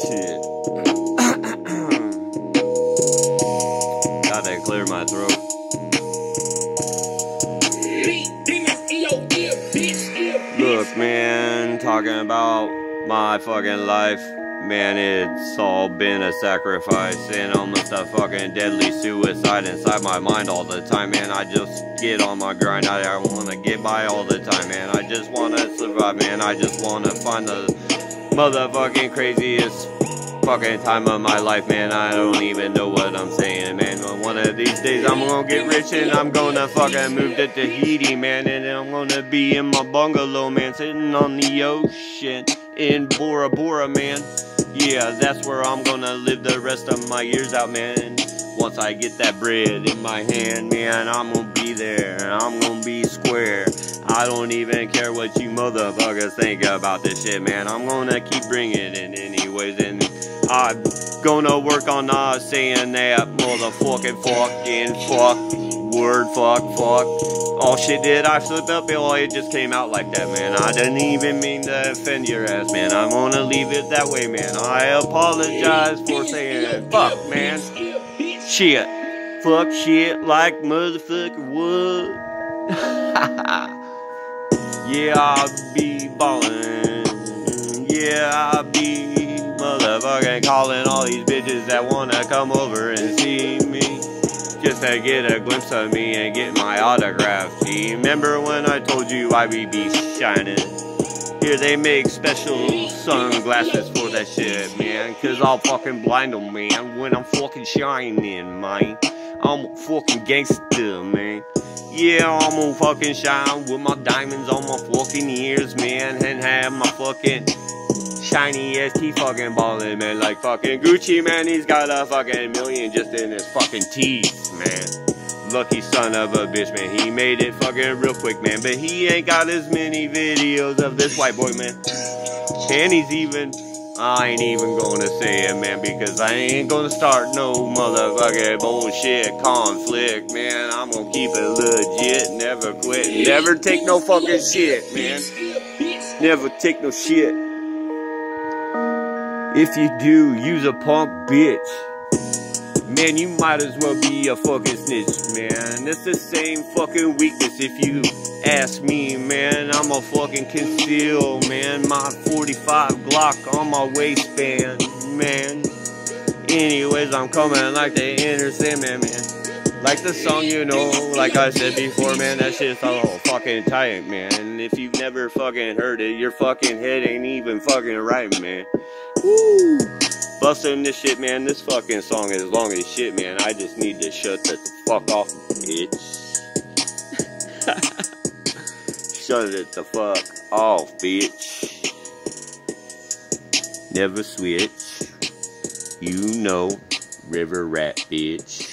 shit. Gotta clear my throat. Look, man, talking about my fucking life, man, it's all been a sacrifice and almost a fucking deadly suicide inside my mind all the time, man. I just get on my grind, I wanna get by all the time, man. I just wanna survive, man. I just wanna find the motherfucking craziest fucking time of my life, man. I don't even know what I'm saying, man. One of these days I'm gonna get rich and I'm gonna fucking move to Tahiti, man. And I'm gonna be in my bungalow, man, sitting on the ocean in Bora Bora, man. Yeah, that's where I'm gonna live the rest of my years out, man. Once I get that bread in my hand, man, I'm gonna be there. I'm gonna be square. I don't even care what you motherfuckers think about this shit, man. I'm gonna keep bringing it in anyways, and I'm gonna work on not saying that motherfucking fuck word fuck. Oh shit, did I slip up? Oh, it just came out like that, man. I didn't even mean to offend your ass, man. I'm gonna leave it that way, man. I apologize for saying fuck, man. Shit. Fuck shit like motherfucker would. Yeah, I'll be ballin'. Yeah, I'll be motherfucking calling all these bitches that wanna come over and see me, just to get a glimpse of me and get my autograph. Gee, remember when I told you I would be shining? Here they make special sunglasses for that shit, man, cause I'll fucking blind them, man, when I'm fucking shining, man. I'm a fucking gangster, man. Yeah, I'm gonna fucking shine with my diamonds on my fucking ears, man, and have my fucking shiny ass teeth fucking ballin', man, like fucking Gucci, man. He's got a fucking million just in his fucking teeth, man. Lucky son of a bitch, man. He made it fucking real quick, man, but he ain't got as many videos of this white boy, man. And he's even, I ain't even gonna say it, man, because I ain't gonna start no motherfucking bullshit conflict, man. I'm gonna keep it legit, never quit, never take no fucking shit, man. Never take no shit. If you do, use a punk bitch. Man, you might as well be a fucking snitch, man. It's the same fucking weakness if you ask me, man. I'm a fucking conceal, man. My 45 Glock on my waistband, man. Anyways, I'm coming like the Inner Sandman, man. Like the song, you know, like I said before, man, that shit's all fucking tight, man. And if you've never fucking heard it, your fucking head ain't even fucking right, man. Woo! Busting this shit, man. This fucking song is long as shit, man. I just need to shut the fuck off, bitch. Shut it the fuck off, bitch. Never switch. You know, river rat, bitch.